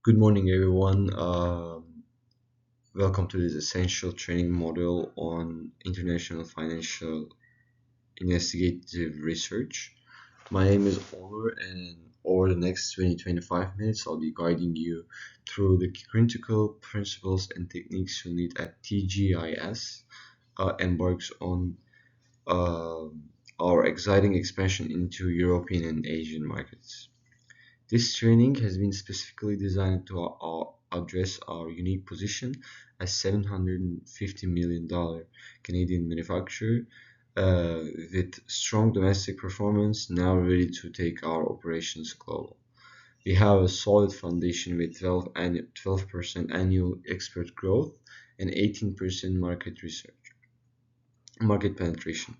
Good morning, everyone. Welcome to this essential training module on international financial investigative research. My name is Onur, and over the next 20-25 minutes, I'll be guiding you through the critical principles and techniques you'll need at TGIS embarks on uh, our exciting expansion into European and Asian markets. This training has been specifically designed to address our unique position as $750 million Canadian manufacturer with strong domestic performance, now ready to take our operations global. We have a solid foundation with 12% annual export growth and 18% market penetration.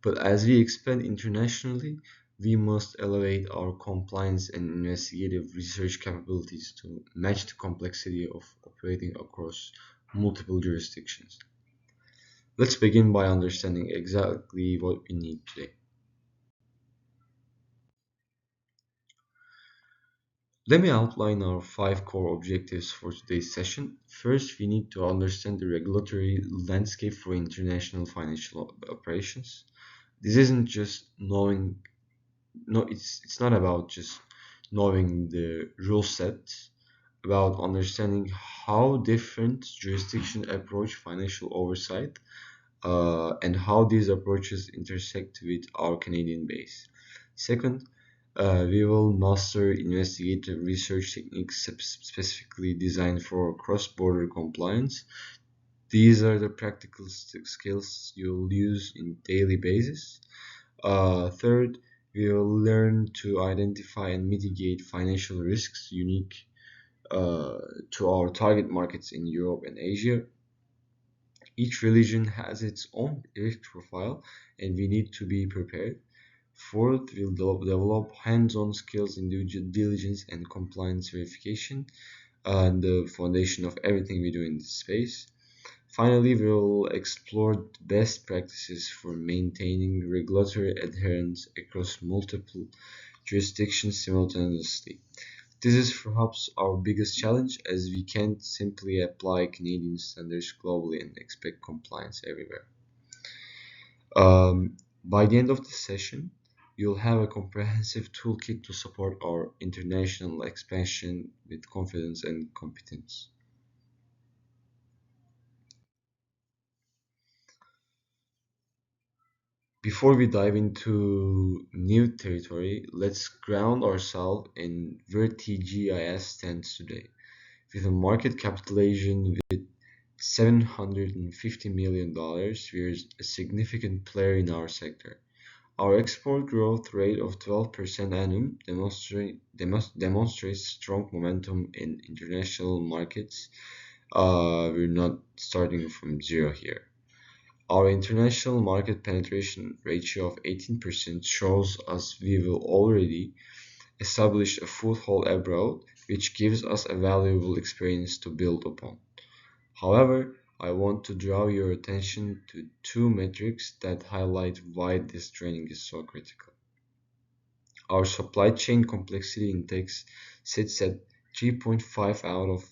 But as we expand internationally, we must elevate our compliance and investigative research capabilities to match the complexity of operating across multiple jurisdictions. Let's begin by understanding exactly what we need today. Let me outline our five core objectives for today's session. First, we need to understand the regulatory landscape for international financial operations. This isn't just knowing no it's not about just knowing the rule sets, about understanding how different jurisdictions approach financial oversight, and how these approaches intersect with our Canadian base. Second, we will master investigative research techniques specifically designed for cross-border compliance. These are the practical skills you'll use in daily basis. Third, we will learn to identify and mitigate financial risks unique to our target markets in Europe and Asia. Each religion has its own risk profile, and we need to be prepared. Fourth, we'll develop hands-on skills in due diligence and compliance verification, and the foundation of everything we do in this space. Finally, we'll explore the best practices for maintaining regulatory adherence across multiple jurisdictions simultaneously. This is perhaps our biggest challenge, as we can't simply apply Canadian standards globally and expect compliance everywhere. By the end of the session, you'll have a comprehensive toolkit to support our international expansion with confidence and competence. Before we dive into new territory, let's ground ourselves in where TGIS stands today. With a market capitalization with $750 million, we're a significant player in our sector. Our export growth rate of 12% annum demonstrates strong momentum in international markets. We're not starting from zero here. Our international market penetration ratio of 18% shows us we will already establish a foothold abroad, which gives us a valuable experience to build upon. However, I want to draw your attention to two metrics that highlight why this training is so critical. Our supply chain complexity index sits at 3.5 out of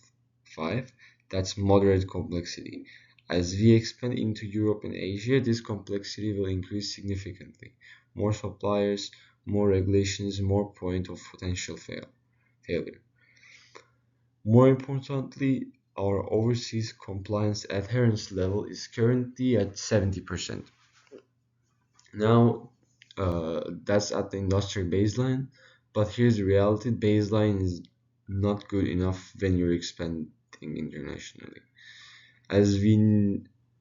5. That's moderate complexity. As we expand into Europe and Asia, this complexity will increase significantly. More suppliers, more regulations, more point of potential failure. More importantly, our overseas compliance adherence level is currently at 70%. Now, that's at the industry baseline, but here's the reality: baseline is not good enough when you're expanding internationally. As we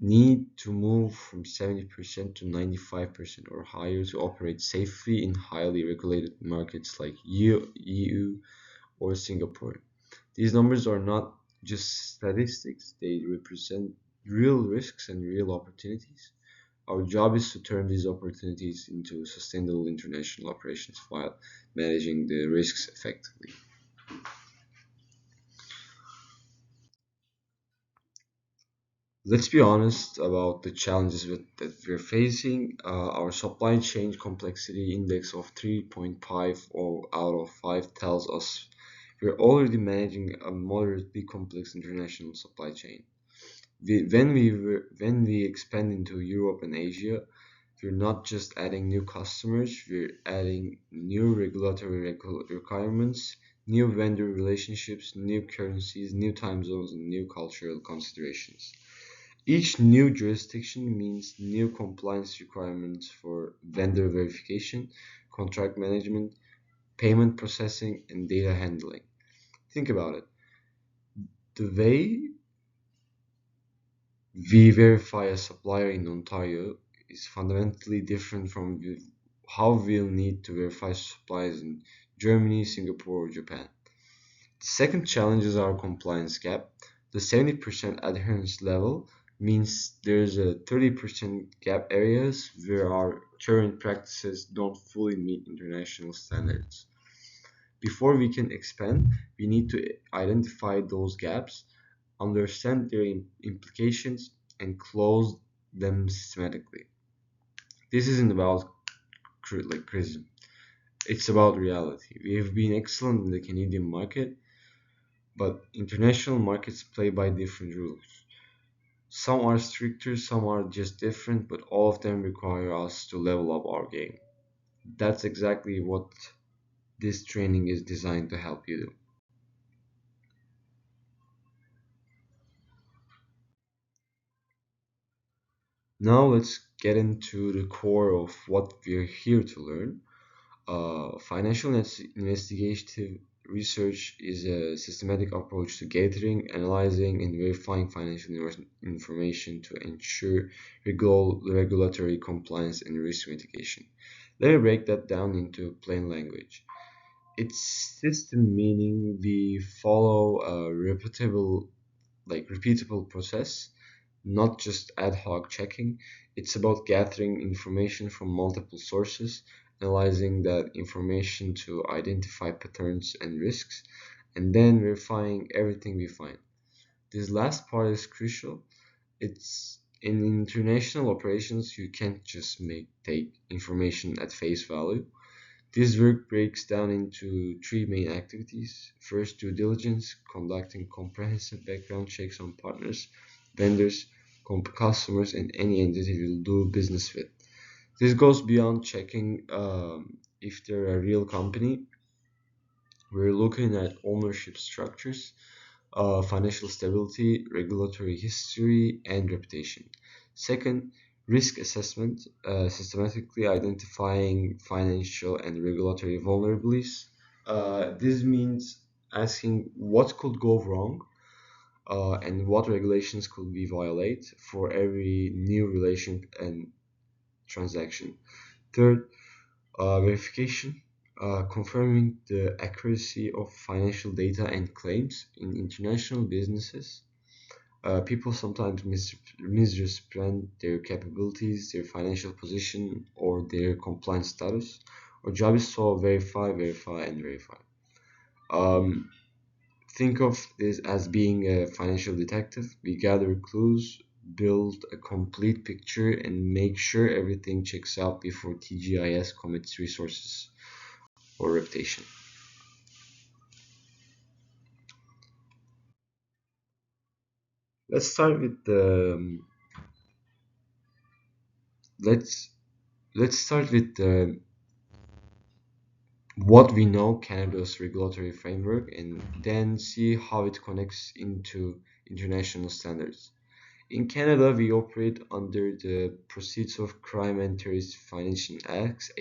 need to move from 70% to 95% or higher to operate safely in highly regulated markets like EU or Singapore. These numbers are not just statistics, they represent real risks and real opportunities. Our job is to turn these opportunities into sustainable international operations while managing the risks effectively. Let's be honest about the challenges that we're facing. Our supply chain complexity index of 3.5 or out of 5 tells us We're already managing a moderately complex international supply chain. When we expand into Europe and Asia, we're not just adding new customers, we're adding new requirements, new vendor relationships, new currencies, new time zones, and new cultural considerations. Each new jurisdiction means new compliance requirements for vendor verification, contract management, payment processing, and data handling. Think about it. The way we verify a supplier in Ontario is fundamentally different from how we'll need to verify suppliers in Germany, Singapore, or Japan. The second challenge is our compliance gap. The 70% adherence level means there's a 30% gap areas where our current practices don't fully meet international standards. Before we can expand, we need to identify those gaps, understand their implications, and close them systematically. This isn't about criticism. It's about reality. We have been excellent in the Canadian market, but international markets play by different rules. Some are stricter, some are just different, but all of them require us to level up our game. That's exactly what this training is designed to help you do. Now let's get into the core of what we're here to learn. Financial investigative research is a systematic approach to gathering, analyzing, and verifying financial information to ensure regulatory compliance and risk mitigation. Let me break that down into plain language. It's system meaning we follow a repeatable process, not just ad hoc checking. It's about gathering information from multiple sources, analyzing that information to identify patterns and risks, and then verifying everything we find. This last part is crucial. It's in international operations, you can't just take information at face value. This work breaks down into three main activities. First, due diligence, conducting comprehensive background checks on partners, vendors, customers, and any entity we'll do business with. This goes beyond checking if they're a real company. We're looking at ownership structures, financial stability, regulatory history, and reputation. Second, risk assessment, systematically identifying financial and regulatory vulnerabilities. This means asking what could go wrong and what regulations could we violate for every new relation and transaction. Third, verification, confirming the accuracy of financial data and claims in international businesses. People sometimes misrepresent their capabilities, their financial position, or their compliance status. Our job is to verify, verify, and verify. Um, think of this as being a financial detective. We gather clues, build a complete picture, and make sure everything checks out before TGIS commits resources or reputation. Let's start with the let's let's start with the what we know Canada's regulatory framework and then see how it connects into international standards. In Canada, we operate under the Proceeds of Crime and Terrorist Financing Acts,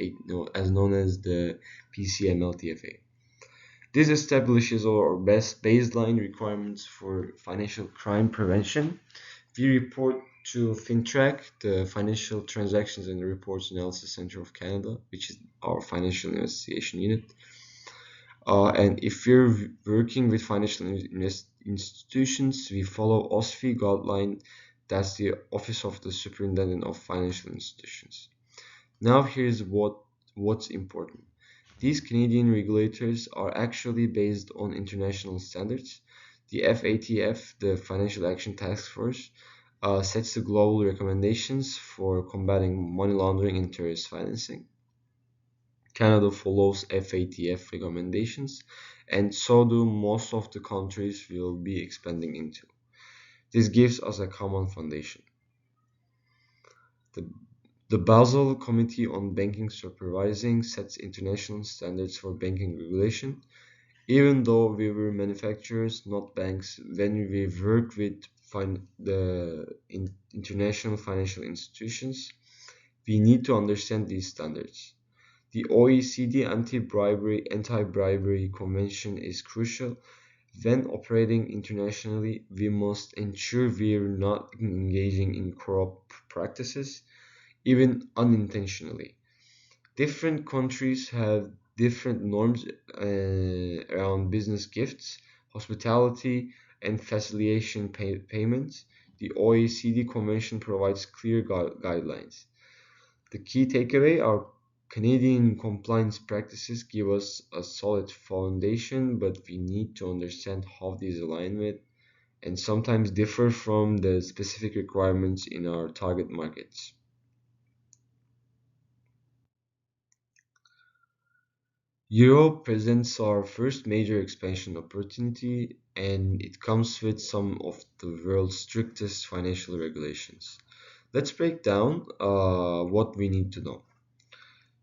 as known as the PCMLTFA. This establishes our best baseline requirements for financial crime prevention. We report to FinTrack, the Financial Transactions and Reports Analysis Center of Canada, which is our financial investigation unit. And if you're working with financial institutions, we follow OSFI guideline. That's the Office of the Superintendent of Financial Institutions. Now here's what's important. These Canadian regulators are actually based on international standards. The FATF, the Financial Action Task Force, sets the global recommendations for combating money laundering and terrorist financing. Canada follows FATF recommendations, and so do most of the countries we'll be expanding into. This gives us a common foundation. The, the Basel Committee on Banking Supervising sets international standards for banking regulation. Even though we were manufacturers, not banks, when we worked with international financial institutions, we need to understand these standards. The OECD Anti-Bribery Convention is crucial. When operating internationally, we must ensure we are not engaging in corrupt practices, even unintentionally. Different countries have different norms around business gifts, hospitality, and facilitation payments. The OECD Convention provides clear guidelines. The key takeaway are Canadian compliance practices give us a solid foundation, but we need to understand how these align with and sometimes differ from the specific requirements in our target markets. Europe presents our first major expansion opportunity, and it comes with some of the world's strictest financial regulations. Let's break down what we need to know.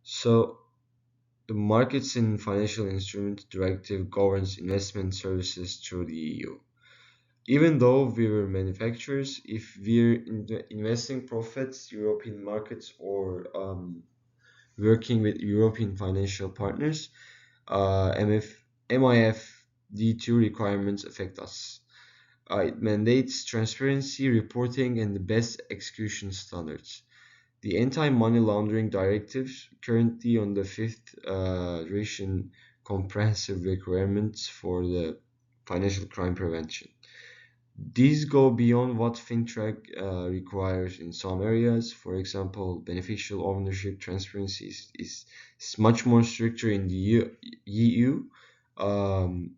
So, the Markets in Financial Instruments Directive governs investment services through the EU. Even though we were manufacturers, if we're investing profits, European markets, or working with European financial partners, MIF D2 requirements affect us. It mandates transparency, reporting, and the best execution standards. The Anti-Money Laundering Directive, currently on the fifth iteration, comprehensive requirements for the financial crime prevention. These go beyond what FinTrack requires in some areas. For example, beneficial ownership transparency is much more stricter in the EU, um,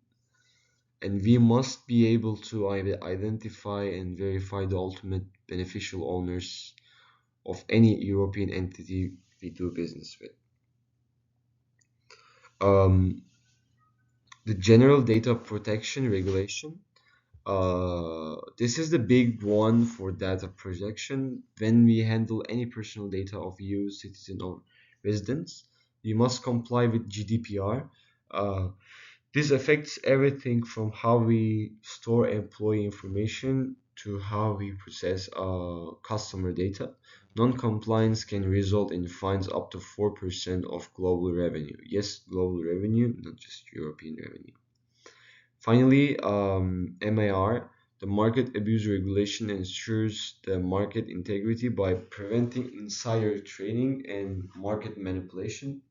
and we must be able to identify and verify the ultimate beneficial owners of any European entity we do business with. Um, the General Data Protection Regulation. This is the big one for data protection. When we handle any personal data of EU citizen or residents, we must comply with GDPR. Uh, this affects everything from how we store employee information to how we process customer data. Non-compliance can result in fines up to 4% of global revenue. Yes, global revenue, not just European revenue. Finally, MAR, the Market Abuse Regulation, ensures the market integrity by preventing insider trading and market manipulation.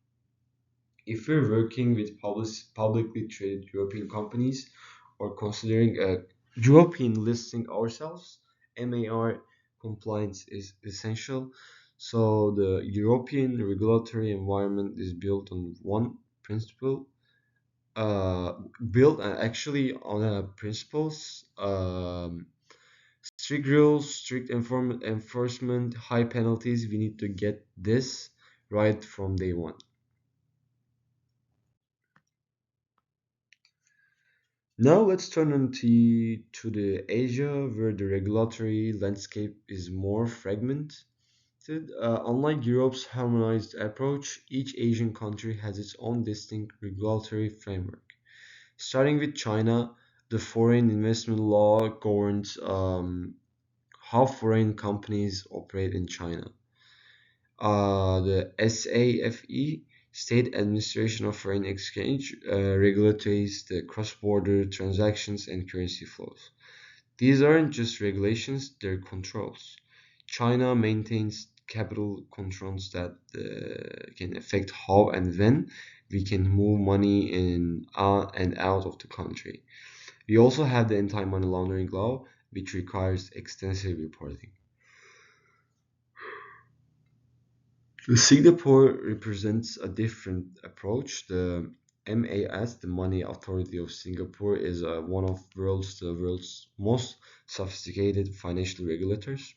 If we're working with publicly traded European companies or considering a European listing ourselves, MAR compliance is essential. So the European regulatory environment is built on one principle, uh, built actually on principles, strict rules, strict enforcement, high penalties. We need to get this right from day one. Now let's turn to the Asia, where the regulatory landscape is more fragmented. Unlike Europe's harmonized approach, each Asian country has its own distinct regulatory framework. Starting with China, the foreign investment law governs how foreign companies operate in China. The SAFE, State Administration of Foreign Exchange, regulates the cross-border transactions and currency flows. These aren't just regulations, they're controls. China maintains capital controls that can affect how and when we can move money in and out of the country. We also have the anti-money laundering law, which requires extensive reporting. So Singapore represents a different approach. The MAS, the Money Authority of Singapore, is one of the world's most sophisticated financial regulators.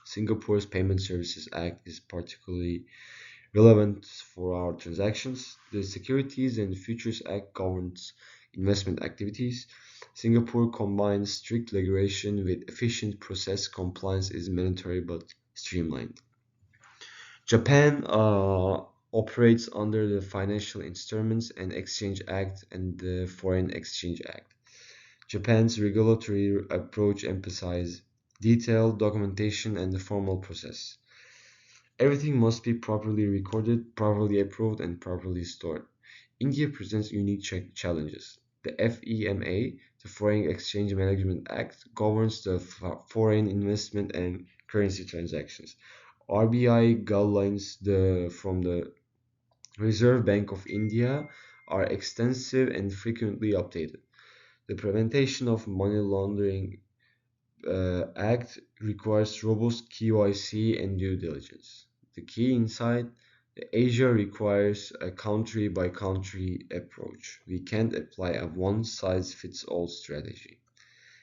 Singapore's Payment Services Act is particularly relevant for our transactions. The Securities and Futures Act governs investment activities. Singapore combines strict regulation with efficient process. Compliance is mandatory but streamlined. Japan operates under the Financial Instruments and Exchange Act and the Foreign Exchange Act. Japan's regulatory approach emphasizes detailed documentation and the formal process. Everything must be properly recorded, properly approved, and properly stored. India presents unique challenges. The FEMA, the Foreign Exchange Management Act, governs the foreign investment and currency transactions. RBI guidelines from the Reserve Bank of India are extensive and frequently updated. The Prevention of Money Laundering Act requires robust KYC and due diligence. The key insight: the Asia requires a country by country approach. We can't apply a one size fits all strategy.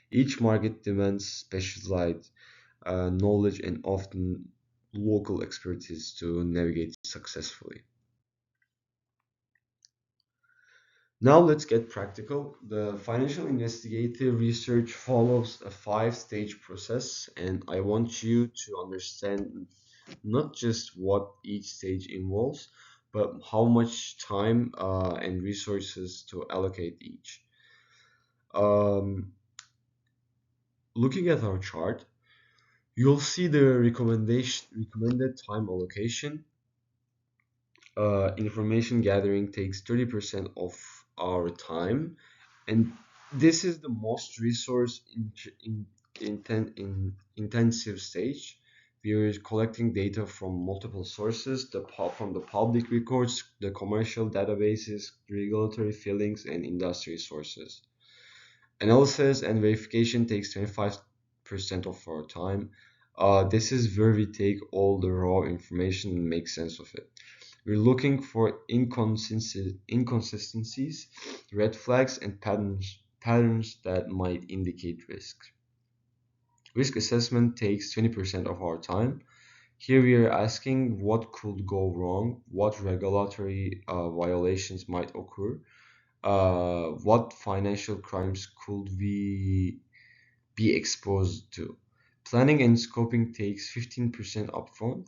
Each market demands specialized knowledge and often local expertise to navigate successfully. Now let's get practical. The financial investigative research follows a five-stage process, and I want you to understand not just what each stage involves, but how much time and resources to allocate each. Um, Looking at our chart, you'll see the recommended time allocation. Information gathering takes 30% of our time, and this is the most resource intensive stage. We are collecting data from multiple sources, from the public records, the commercial databases, regulatory filings, and industry sources. Analysis and verification takes 25% of our time. This is where we take all the raw information and make sense of it. We're looking for inconsistencies, red flags, and patterns that might indicate risk. Risk assessment takes 20% of our time. Here we are asking what could go wrong, what regulatory violations might occur, what financial crimes could we be exposed to. Planning and scoping takes 15% upfront,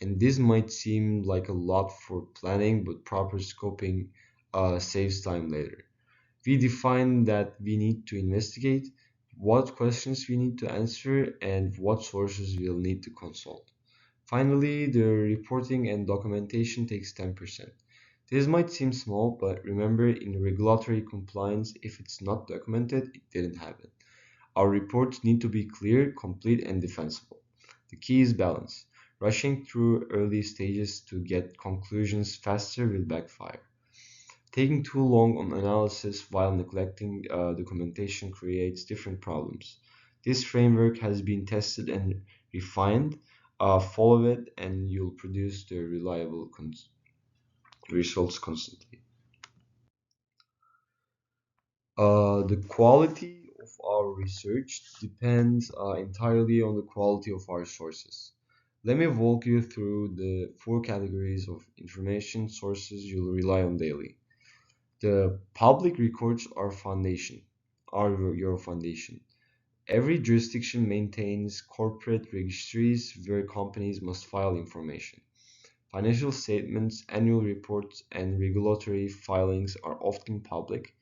and this might seem like a lot for planning, but proper scoping saves time later. We define that we need to investigate, what questions we need to answer, and what sources we'll need to consult. Finally, the reporting and documentation takes 10%. This might seem small, but remember, in regulatory compliance, if it's not documented, it didn't happen. Our reports need to be clear, complete, and defensible. The key is balance. Rushing through early stages to get conclusions faster will backfire. Taking too long on analysis while neglecting documentation creates different problems. This framework has been tested and refined. Follow it, and you'll produce the reliable results constantly. The quality of our research depends entirely on the quality of our sources. Let me walk you through the four categories of information sources you'll rely on daily. The public records are your foundation. Every jurisdiction maintains corporate registries where companies must file information. Financial statements, annual reports, and regulatory filings are often public.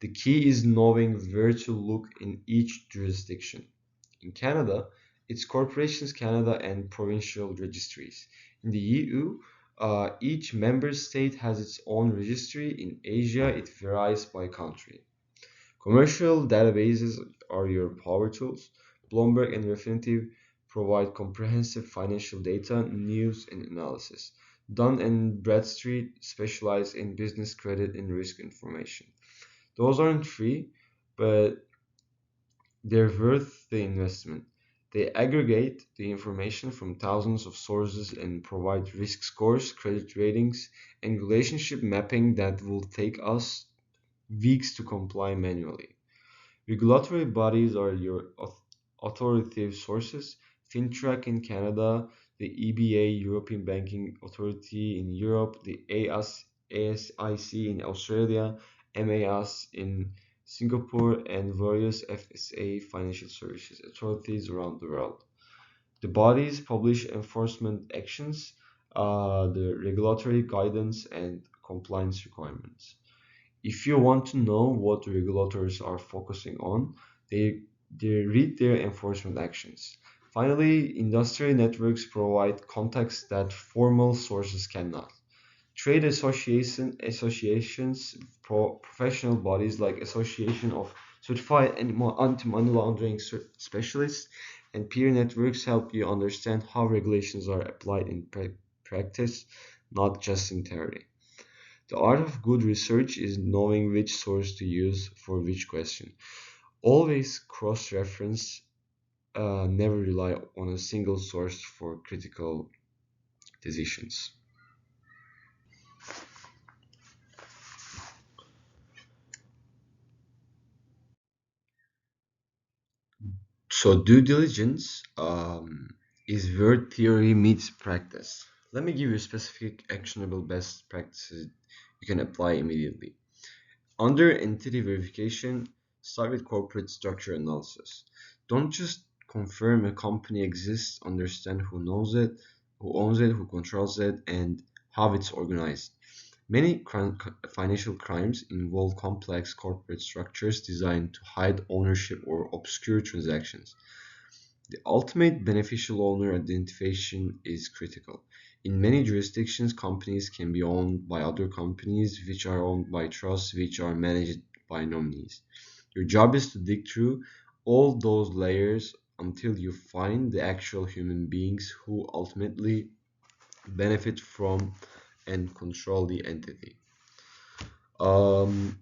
The key is knowing where to look in each jurisdiction. In Canada, it's Corporations Canada and provincial registries. In the EU, each member state has its own registry. In Asia, it varies by country. Commercial databases are your power tools. Bloomberg and Refinitiv provide comprehensive financial data, news, and analysis. Dun and Bradstreet specialize in business credit and risk information. Those aren't free, but they're worth the investment. They aggregate the information from thousands of sources and provide risk scores, credit ratings, and relationship mapping that will take us weeks to comply manually. Regulatory bodies are your authoritative sources. FinTrack in Canada, the EBA, European Banking Authority in Europe, the ASIC in Australia, MAS in Singapore, and various FSA financial services authorities around the world. The bodies publish enforcement actions, the regulatory guidance, and compliance requirements. If you want to know what the regulators are focusing on, they, they read their enforcement actions. Finally, industry networks provide context that formal sources cannot. Trade associations, professional bodies like Association of Certified Anti-Money Laundering Specialists, and peer networks help you understand how regulations are applied in practice, not just in theory. The art of good research is knowing which source to use for which question. Always cross-reference, never rely on a single source for critical decisions. So due diligence is where theory meets practice. Let me give you specific actionable best practices you can apply immediately. Under entity verification, start with corporate structure analysis. Don't just confirm a company exists, understand who knows it, who owns it, who controls it, and how it's organized. Many financial crimes involve complex corporate structures designed to hide ownership or obscure transactions. The ultimate beneficial owner identification is critical. In many jurisdictions, companies can be owned by other companies, which are owned by trusts, which are managed by nominees. Your job is to dig through all those layers until you find the actual human beings who ultimately benefit from and control the entity. Um,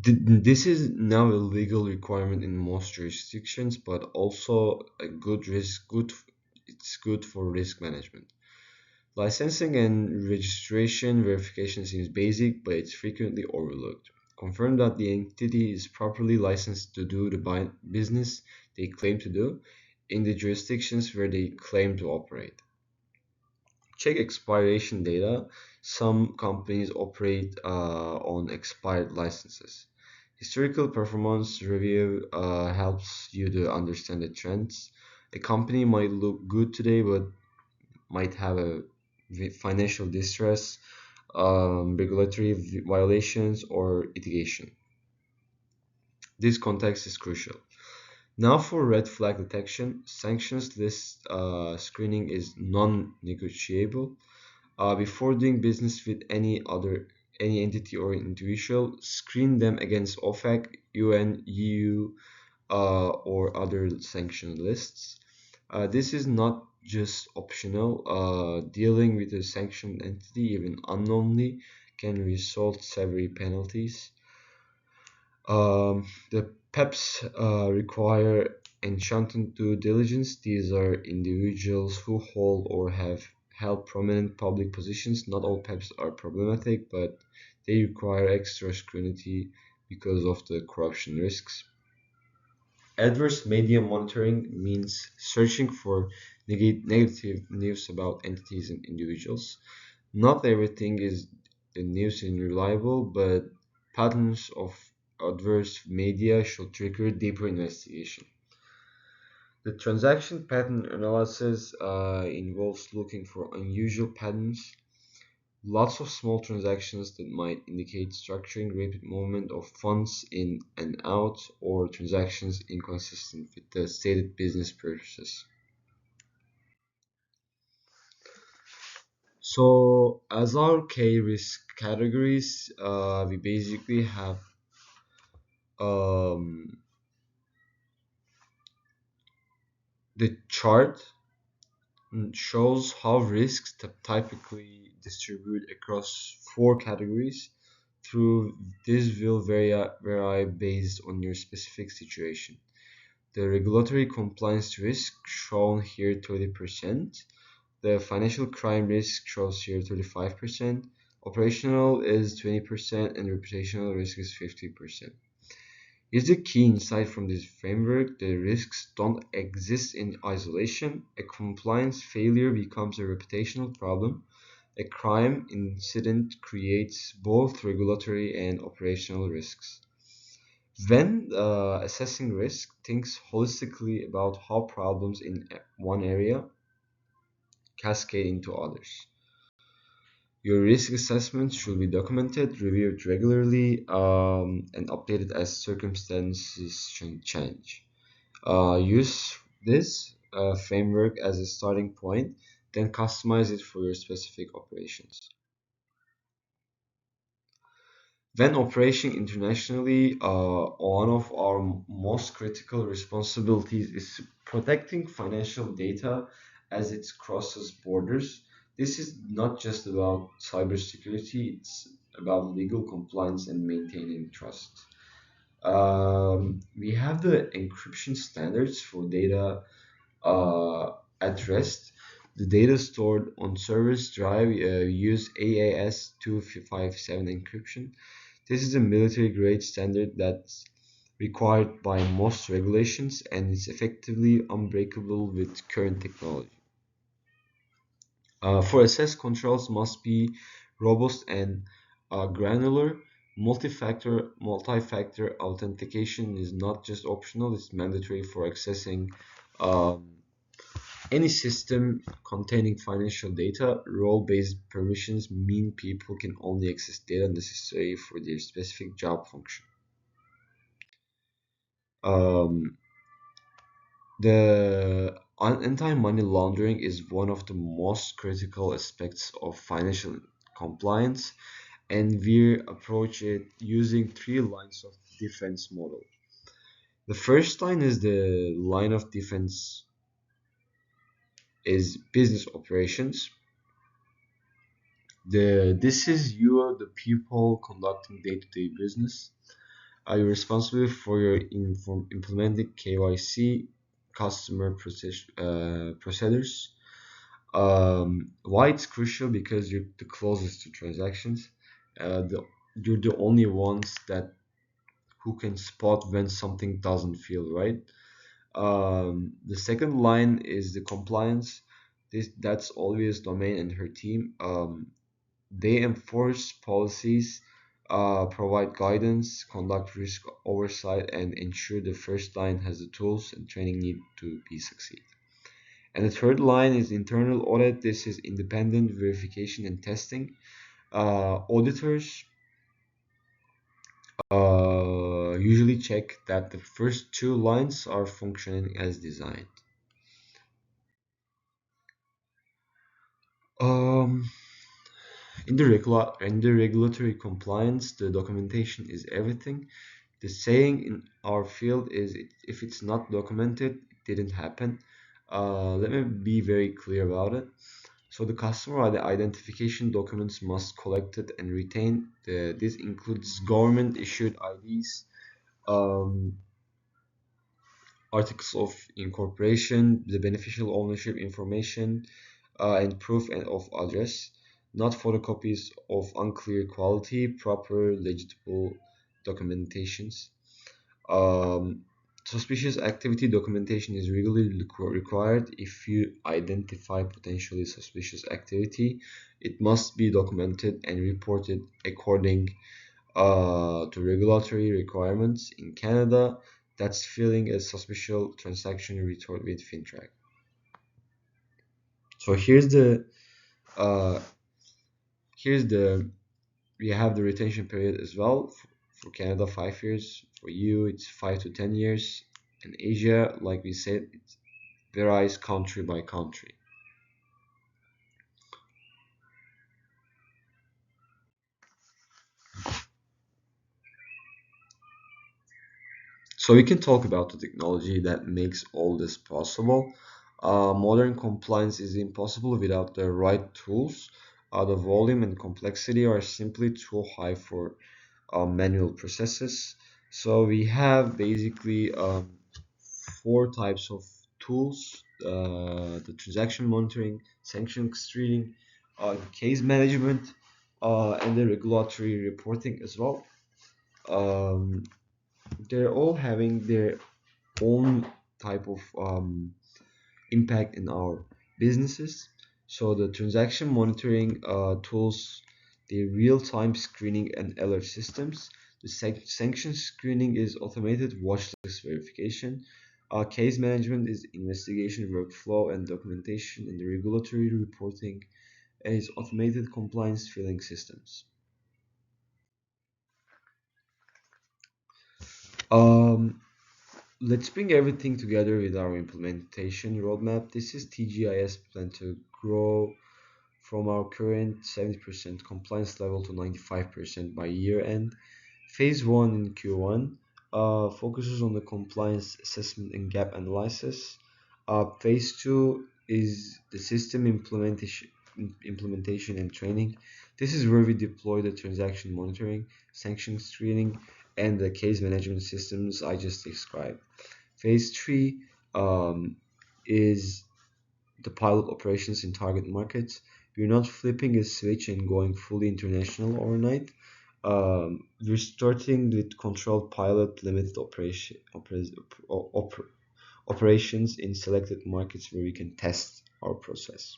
this is now a legal requirement in most jurisdictions, but also a it's good for risk management. Licensing and registration verification seems basic, but it's frequently overlooked. Confirm that the entity is properly licensed to do the business they claim to do in the jurisdictions where they claim to operate. Check expiration data. Some companies operate on expired licenses. Historical performance review helps you to understand the trends. A company might look good today, but might have a financial distress, regulatory violations, or litigation. This context is crucial. Now for red flag detection, sanctions list screening is non-negotiable. Before doing business with any entity or individual, screen them against OFAC, UN, EU, or other sanction lists. This is not just optional. Dealing with a sanctioned entity, even unknowingly, can result severe penalties. The PEPs require enchanted due diligence. These are individuals who hold or have held prominent public positions. Not all PEPs are problematic, but they require extra scrutiny because of the corruption risks. Adverse media monitoring means searching for negative news about entities and individuals. Not everything is the news is reliable, but patterns of adverse media should trigger deeper investigation. The transaction pattern analysis involves looking for unusual patterns, lots of small transactions that might indicate structuring rapid movement of funds in and out, or transactions inconsistent with the stated business purposes. So, as our key risk categories, we basically have um, the chart shows how risks typically distribute across four categories. Through this will vary based on your specific situation. The regulatory compliance risk shown here 30%. The financial crime risk shows here 35%. Operational is 20% and reputational risk is 50%. Is the key insight from this framework: the risks don't exist in isolation. A compliance failure becomes a reputational problem. A crime incident creates both regulatory and operational risks. When assessing risk, think holistically about how problems in one area cascade into others. Your risk assessment should be documented, reviewed regularly, and updated as circumstances change. Use this framework as a starting point, then customize it for your specific operations. When operating internationally, one of our most critical responsibilities is protecting financial data as it crosses borders. This is not just about cybersecurity, it's about legal compliance and maintaining trust. We have the encryption standards for data at rest. The data stored on service drive use AAS 257 encryption. This is a military grade standard that's required by most regulations and is effectively unbreakable with current technology. For access, controls must be robust and granular. Multi-factor authentication is not just optional; it's mandatory for accessing um, any system containing financial data. Role-based permissions mean people can only access data necessary for their specific job function. Um, the anti-money laundering is one of the most critical aspects of financial compliance, and we approach it using three lines of defense model. The first line is the line of defense is business operations. This is you are the people conducting day-to-day business. Are you responsible for your implementing KYC, customer procedures? Why it's crucial? Because you're the closest to transactions. You're the only ones that who can spot when something doesn't feel right. The second line is the compliance. That's always Domain and her team. They enforce policies, provide guidance, conduct risk oversight, and ensure the first line has the tools and training need to be succeed. And the third line is internal audit. This is independent verification and testing. Auditors usually check that the first two lines are functioning as designed. Um, in the regulatory compliance, the documentation is everything. The saying in our field is if it's not documented, it didn't happen. Let me be very clear about it. So the customer identification documents must collected and retained. This includes government issued IDs, um, articles of incorporation, the beneficial ownership information, and proof of address, not photocopies of unclear quality, proper legible documentations. Um, Suspicious activity documentation is regularly required. If you identify potentially suspicious activity, it must be documented and reported according to regulatory requirements. In Canada, that's filing a suspicious transaction report with FinTrack. So uh, here's the we have the retention period as well. For Canada, 5 years. For you, it's 5 to 10 years. In Asia, like we said, it varies country by country. So we can talk about the technology that makes all this possible. Modern compliance is impossible without the right tools. The volume and complexity are simply too high for manual processes. So we have basically four types of tools: the transaction monitoring, sanction screening, case management, and the regulatory reporting as well. Um, they're all having their own type of impact in our businesses. So the transaction monitoring tools, the real-time screening and alert systems. The sanction screening is automated watch list verification. Case management is investigation workflow and documentation, and the regulatory reporting is automated compliance filling systems. Um, let's bring everything together with our implementation roadmap. This is TGIS plan to grow from our current 70% compliance level to 95% by year end. Phase 1 in Q1 focuses on the compliance assessment and gap analysis. Phase 2 is the system implementation and training. This is where we deploy the transaction monitoring, sanction screening, and the case management systems I just described. Phase 3 is the pilot operations in target markets. We're not flipping a switch and going fully international overnight. We're starting with controlled pilot limited operations in selected markets where we can test our process.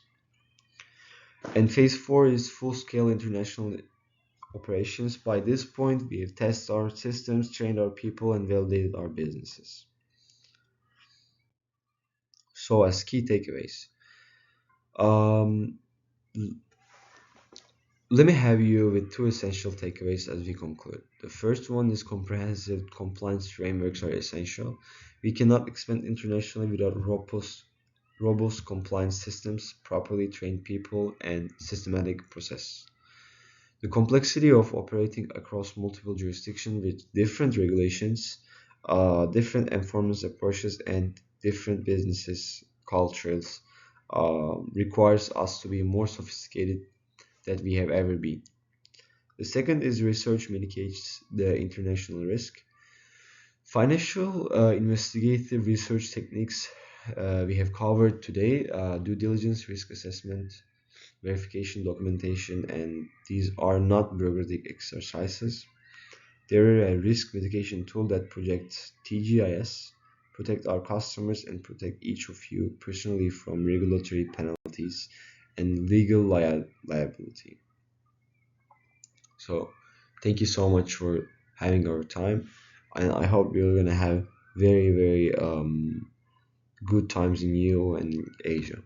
And phase 4 is full scale international operations. By this point, we have tested our systems, trained our people, and validated our businesses. So, as key takeaways, um, let me have you with two essential takeaways as we conclude. The first one is comprehensive compliance frameworks are essential. We cannot expand internationally without robust compliance systems, properly trained people, and systematic process. The complexity of operating across multiple jurisdictions with different regulations, different enforcement approaches, and different businesses cultures requires us to be more sophisticated than we have ever been. The second is research mitigates the international risk. Financial investigative research techniques we have covered today, due diligence, risk assessment, verification, documentation, and these are not bureaucratic exercises. They're a risk mitigation tool that projects TGIS, protect our customers, and protect each of you personally from regulatory penalties and legal liability. So, thank you so much for having our time, and I hope you're gonna have very, very good times in you and Asia.